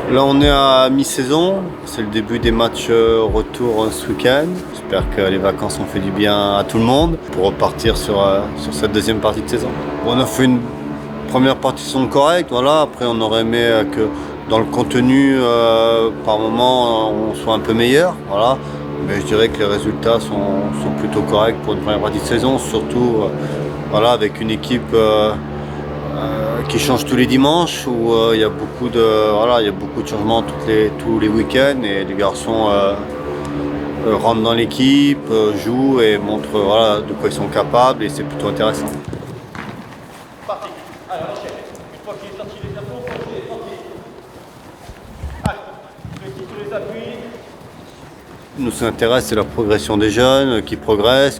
Là on est à mi-saison, c'est le début des matchs retour ce week-end. J'espère que les vacances ont fait du bien à tout le monde pour repartir sur cette deuxième partie de saison. On a fait une première partie de saison correcte, voilà. Après on aurait aimé que dans le contenu, par moment, on soit un peu meilleur, voilà. Mais je dirais que les résultats sont plutôt corrects pour une première partie de saison, surtout voilà, avec une équipe qui change tous les dimanches, où il y a beaucoup de changements tous les week-ends, et les garçons rentrent dans l'équipe, jouent et montrent voilà, de quoi ils sont capables, et c'est plutôt intéressant. Parti. Allez, on enchaîne. Une fois qu'il est sorti les appuis, on est sorti. Allez, petit sur les appuis. Nous, ce qui nous intéresse, c'est la progression des jeunes qui progressent,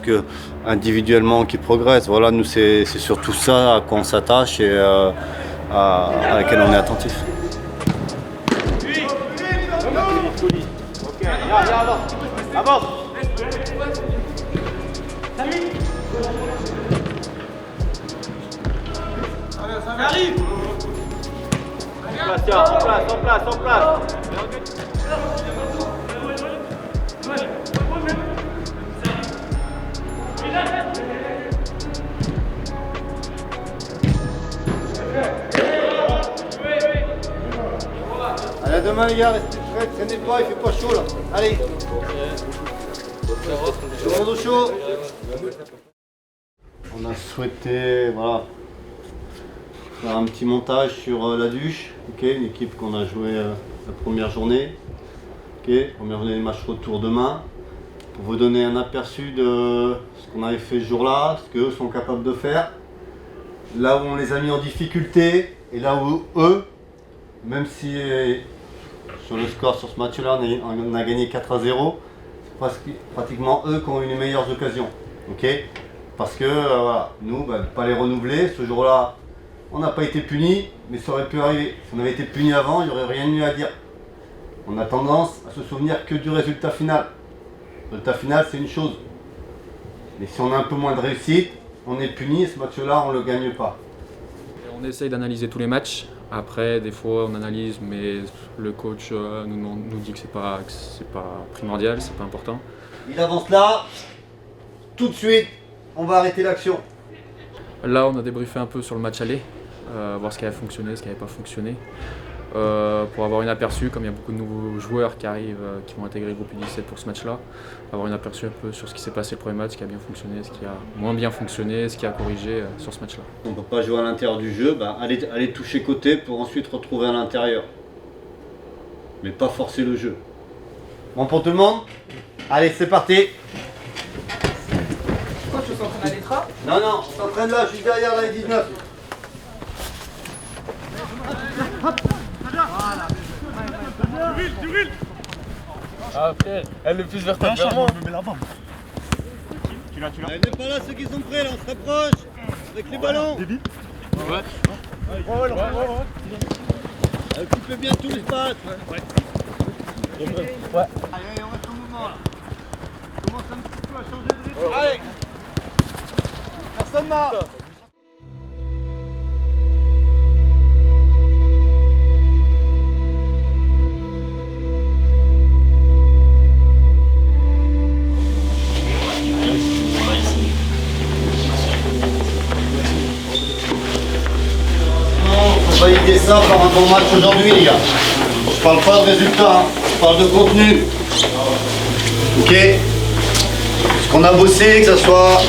individuellement qui progressent. Voilà, nous, c'est surtout ça à quoi on s'attache et à laquelle on est attentif. Ok, avance. Avance. Ça arrive. En place. Allez, demain les gars, restez prêts, traînez pas, il fait pas chaud là. Allez. Tout le monde au chaud. On a souhaité voilà, faire un petit montage sur la Duche, okay, une équipe qu'on a joué la première journée. Okay, première journée des matchs retour demain. Pour vous donner un aperçu de ce qu'on avait fait ce jour-là, ce qu'eux sont capables de faire. Là où on les a mis en difficulté et là où eux, même si sur le score sur ce match-là on a gagné 4-0, c'est pratiquement eux qui ont eu les meilleures occasions. Okay, parce que voilà, nous, ne pas les renouveler, ce jour-là, on n'a pas été punis, mais ça aurait pu arriver. Si on avait été punis avant, il n'y aurait rien eu à dire. On a tendance à se souvenir que du résultat final. Le résultat final, c'est une chose. Mais si on a un peu moins de réussite, on est puni et ce match-là, on ne le gagne pas. On essaye d'analyser tous les matchs. Après, des fois, on analyse, mais le coach nous dit que c'est pas primordial, c'est pas important. Il avance là, tout de suite, on va arrêter l'action. Là, on a débriefé un peu sur le match aller, voir ce qui avait fonctionné, ce qui n'avait pas fonctionné. Pour avoir une aperçu, comme il y a beaucoup de nouveaux joueurs qui arrivent, qui vont intégrer le groupe U17 pour ce match-là, avoir une aperçu un peu sur ce qui s'est passé le premier match, ce qui a bien fonctionné, ce qui a moins bien fonctionné, ce qui a corrigé sur ce match-là. On ne peut pas jouer à l'intérieur du jeu, aller toucher côté pour ensuite retrouver à l'intérieur. Mais pas forcer le jeu. Bon pour tout le monde? Allez, c'est parti. Quoi, tu s'entraînes à l'ETRA? Non, on s'entraîne là, juste derrière la 19. Ah frère, elle est plus vertébralement. Tu l'as. Allez, pas là ceux qui sont prêts, là, on se rapproche. Avec les ballons. Ouais. Occupez bien tout l'espace. Ouais. Allez, on reste en mouvement là. On commence un petit peu à changer de rythme. Allez. Personne n'a. Valider ça par un bon match aujourd'hui les gars. Je parle pas de résultats, hein. Je parle de contenu. Ok. Ce qu'on a bossé, que ce soit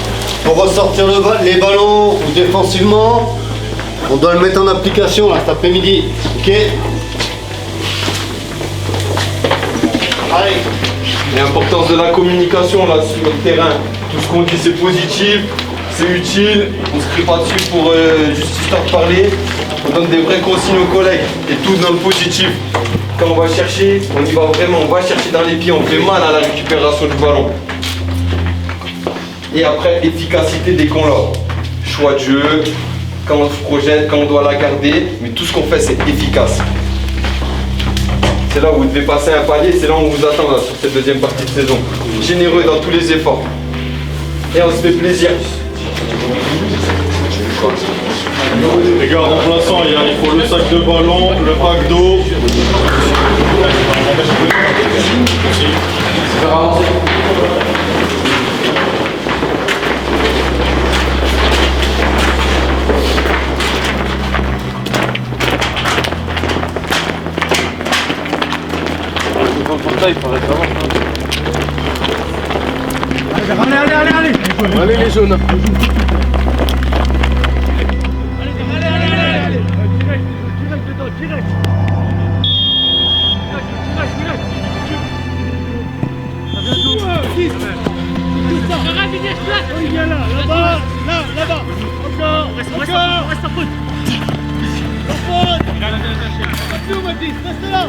pour ressortir les ballons ou défensivement, on doit le mettre en application là cet après-midi. Ok. Allez. L'importance de la communication là sur le terrain. Tout ce qu'on dit c'est positif, c'est utile. On se crie pas dessus pour juste histoire de parler. On donne des vraies consignes aux collègues et tout dans le positif. Quand on va chercher, on y va vraiment, on va chercher dans les pieds, on fait mal à la récupération du ballon. Et après, efficacité dès qu'on l'a. Choix de jeu, quand on se projette, quand on doit la garder, mais tout ce qu'on fait c'est efficace. C'est là où vous devez passer un palier, c'est là où on vous attend là, sur cette deuxième partie de saison. Généreux dans tous les efforts. Et on se fait plaisir. Les gars, remplaçants, il faut le sac de ballon, le pack d'eau. Faire avancer. Il paraît vraiment. Allez les jaunes. Là-bas. Encore. Reste en faute. Reste là.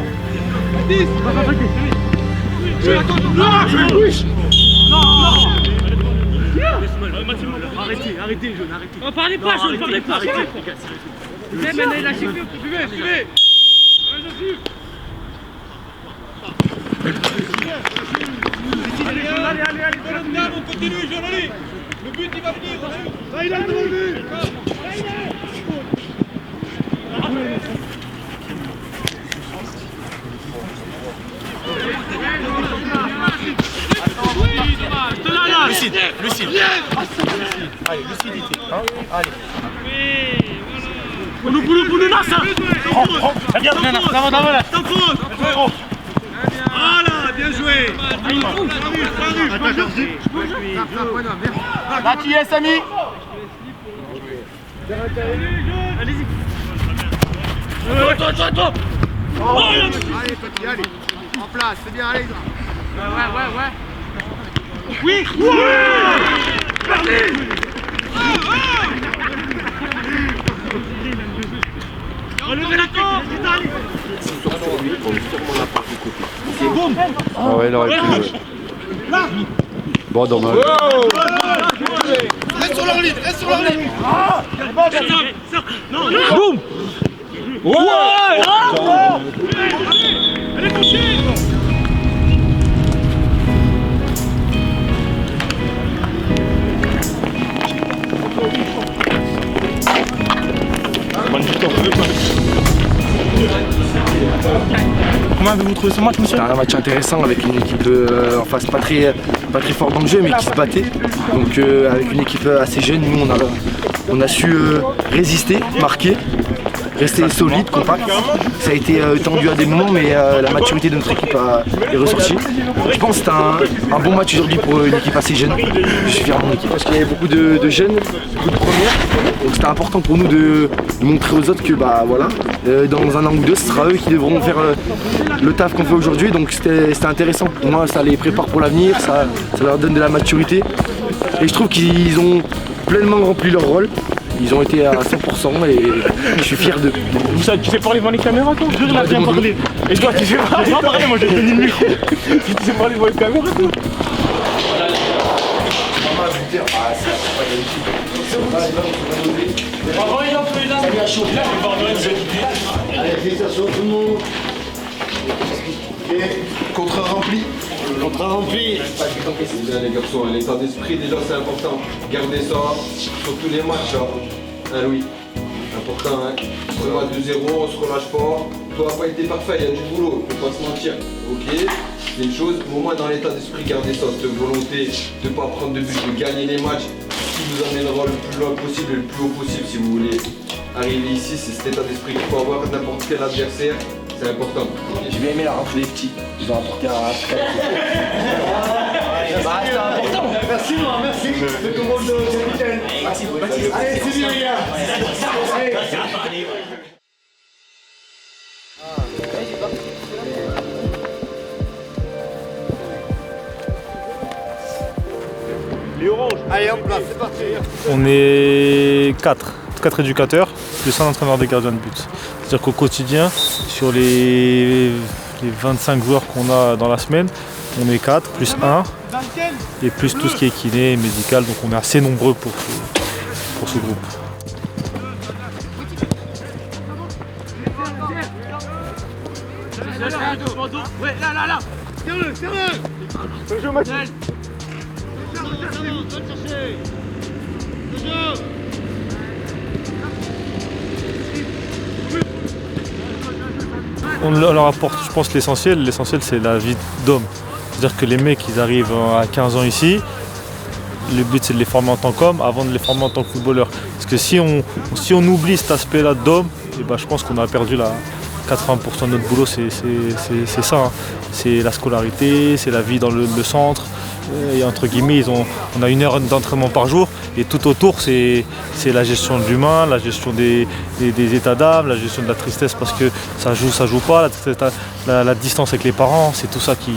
Arrêtez, jeune, arrêtez. Oh, parlez pas, jeune, parlez pas. Suivez. Allez, on continue, jeune, allez. Le but, il va venir. Là, il a le but. Lucide. Allez, lucidité. Allez. Pour nous, là, ça. Regarde, là. Voilà, bien joué. Là, qui est, Samy? Allez-y. Toi. Allez, petit, allez. En place, c'est bien, allez. Ouais. Oui. Parti. Relevez la corde. Ah ouais, il aurait pu jouer. Bon, dommage. Reste sur leur ligne. Non. Boum. Ouais. Allez, touchez. Comment avez-vous trouvé ce match, monsieur? C'était un match intéressant avec une équipe en face pas très forte dans le jeu mais qui se battait. Donc avec une équipe assez jeune, nous on a su résister, marquer, rester solide, compact. Ça a été tendu à des moments mais la maturité de notre équipe est ressortie. Je pense que c'était un bon match aujourd'hui pour une équipe assez jeune. Je suis fier de mon équipe parce qu'il y avait beaucoup de jeunes, beaucoup de premières. Donc c'était important pour nous de montrer aux autres que dans un an ou deux, ce sera eux qui devront faire le taf qu'on fait aujourd'hui. Donc c'était intéressant. Pour moi, ça les prépare pour l'avenir, ça leur donne de la maturité. Et je trouve qu'ils ont pleinement rempli leur rôle. Ils ont été à 100% et je suis fier d'eux. Tu sais parler devant les caméras, toi? Je l'ai bien parlé. Et toi, tu sais parler? Moi, j'ai tenu le micro. Tu sais parler devant les caméras, toi? Allez, félicitations tout le monde. Contrat rempli. Bien les garçons, l'état d'esprit déjà c'est important. Gardez ça sur tous les matchs. Hein, Louis. Important, hein. On va 2-0, on se relâche pas. Toi n'a pas été parfait, il y a du boulot, faut pas se mentir. Ok, c'est une chose, au moins dans l'état d'esprit, gardez ça, cette volonté de ne pas prendre de but, de gagner les matchs qui vous amènera le plus loin possible et le plus haut possible si vous voulez arriver ici. C'est cet état d'esprit qu'il faut avoir n'importe quel adversaire. C'est important. J'ai bien aimé la rentrée des petits. Ils ont apporté un C'était important. Merci, merci. C'est tout le monde de capitaine. Merci. Allez, c'est bien, les gars. Les oranges. Allez, en place, c'est parti. On est 4 éducateurs, plus un entraîneur des gardiens de but. C'est-à-dire qu'au quotidien, sur les 25 joueurs qu'on a dans la semaine, on est 4, plus 1, et plus tout ce qui est kiné et médical, donc on est assez nombreux pour ce groupe. Ouais, là. Serre-le. Le jeu, Mathieu. on leur apporte, je pense, l'essentiel. L'essentiel, c'est la vie d'homme. C'est-à-dire que les mecs, ils arrivent à 15 ans ici. Le but, c'est de les former en tant qu'hommes avant de les former en tant que footballeurs. Parce que si on oublie cet aspect-là d'homme, eh ben, je pense qu'on a perdu 80% de notre boulot, c'est ça. Hein. C'est la scolarité, c'est la vie dans le centre. Et entre guillemets, on a 1 heure d'entraînement par jour. Et tout autour, c'est la gestion de l'humain, la gestion des états d'âme, la gestion de la tristesse parce que ça joue pas, la distance avec les parents, c'est tout ça qui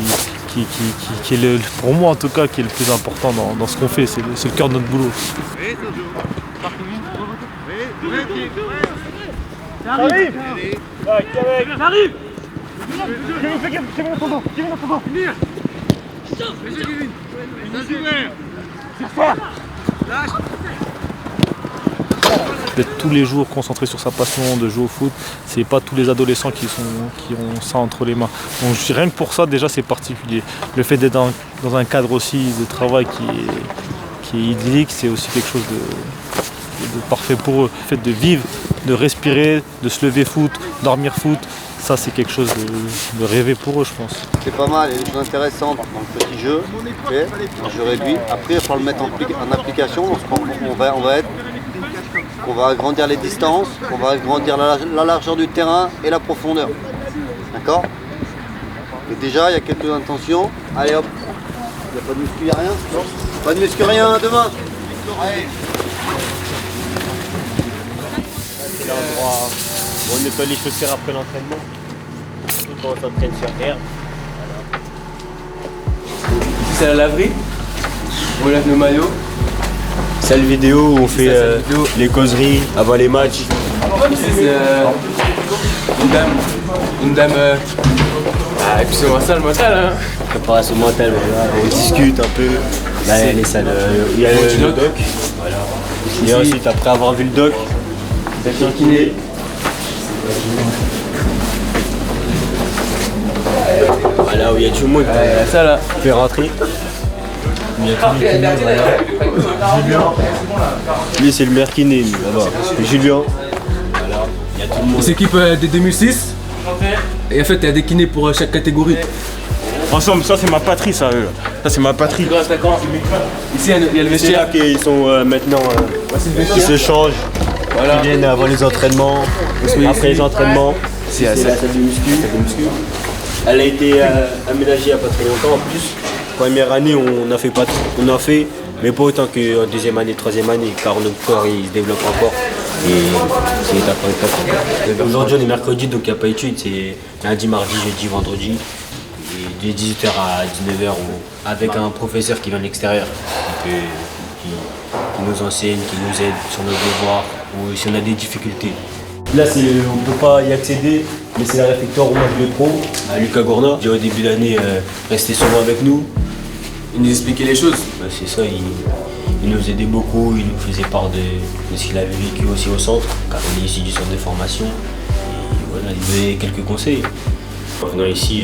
est pour moi en tout cas, qui est le plus important dans ce qu'on fait. C'est le cœur de notre boulot. D'être tous les jours concentré sur sa passion de jouer au foot, c'est pas tous les adolescents qui ont ça entre les mains. Donc rien que pour ça déjà c'est particulier. Le fait d'être dans un cadre aussi de travail qui est idyllique, c'est aussi quelque chose de parfait pour eux. Le fait de vivre, de respirer, de se lever foot, dormir foot, ça c'est quelque chose de rêver pour eux je pense. C'est pas mal, il y a des choses intéressantes dans le petit jeu, okay, un jeu réduit. Après il va falloir le mettre en application, on va agrandir les distances, on va agrandir la largeur du terrain et la profondeur. D'accord? Et déjà il y a quelques intentions. Allez hop, il n'y a pas de muscu, il n'y a rien. Pas de muscu, rien, demain. Allez. C'est l'endroit où on nettoie les chaussures après l'entraînement. Surtout quand on s'entraîne sur terre. Ici c'est la laverie. On lave nos maillots. Salle vidéo où on fait les causeries avant les matchs. Ici c'est une dame et puis c'est le mental hein. Préparation mentale, voilà. On discute un peu. Là, il y a les salles, il y a le doc. Voilà. Et ensuite, après avoir vu le doc, c'est un kiné. Voilà où il y a tout le monde. Ça là. On fait rentrer. Il y a tout le kiné, voilà. Julien. Lui c'est le maire kiné, là-bas. Julien. Voilà. Il y a tout le monde. Il s'équipe des 2006. Et en fait il y a des kinés pour chaque catégorie. Ensemble, ça c'est ma patrie ça. Ça c'est ma patrie. Ici il y a le C'est là vestiaire. qu'ils sont maintenant. Ils se changent. Voilà. Ils viennent avant les entraînements. Après les entraînements. C'est la salle de muscu. Elle a été aménagée il n'y a pas très longtemps en plus. Première année on a fait, mais pas autant qu'en deuxième année, troisième année, car notre corps il se développe encore. Et c'est étape par étape. Aujourd'hui on est mercredi donc il n'y a pas d'études, c'est lundi, mardi, jeudi, vendredi. Et de 18h à 19h avec un professeur qui vient de l'extérieur, qui nous enseigne, qui nous aide sur nos devoirs ou si on a des difficultés. Là, on ne peut pas y accéder, mais c'est la réfectoire au match de pro à Lucas Gourna. Au début d'année, restait souvent avec nous. Il nous expliquait les choses. C'est ça, il nous aidait beaucoup, il nous faisait part de ce qu'il avait vécu aussi au centre, car on est ici du centre de formation. Et voilà, il nous donnait quelques conseils. En venant ici,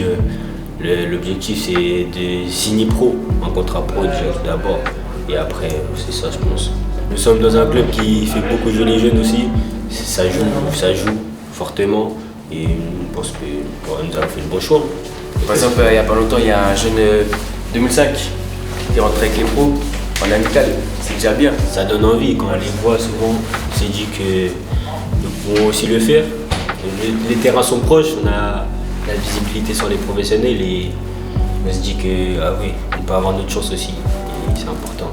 l'objectif c'est de signer pro, un contrat pro d'abord. Et après, c'est ça, je pense. Nous sommes dans un club qui fait beaucoup jouer les jeunes aussi. Ça joue fortement et je pense que nous avons fait le bon choix. Par exemple, il n'y a pas longtemps, il y a un jeune 2005 qui rentre avec les pros en amical. C'est déjà bien. Ça donne envie. Quand on les voit souvent, on s'est dit que nous pouvons aussi le faire. Les terrains sont proches, on a la visibilité sur les professionnels et on se dit que ah oui, on peut avoir notre chance aussi. Et c'est important.